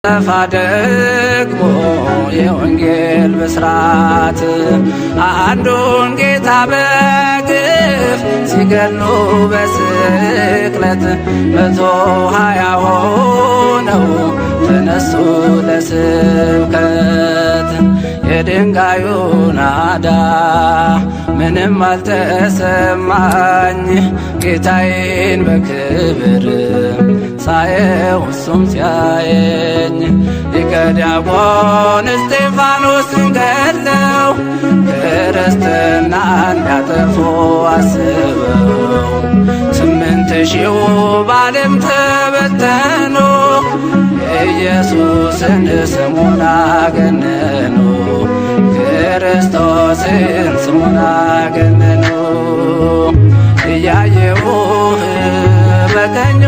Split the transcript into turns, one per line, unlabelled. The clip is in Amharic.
ጠፋ ደግሞ የወንጌል ብስራት አንዱን ጌታ በግፍ ሲገሉ በስቅለት 120 ሆነው ተነሱ ለስብከት። የድንጋዩ ናዳ ምንም አልተሰማኝ ጌታዬን በክብር ሳየው እሱም ሲያየኝ። ሊቀ ዲያቆን እስጢፋኖስን ገድለው ክርስትናን ሊያጠፉ አስበው 8000 በዓለም ተበተኑ ኢየሱስን ስሙን አገነኑ ክርስቶስን ስሙን አገነኑ። እያየሁህ በቀኝ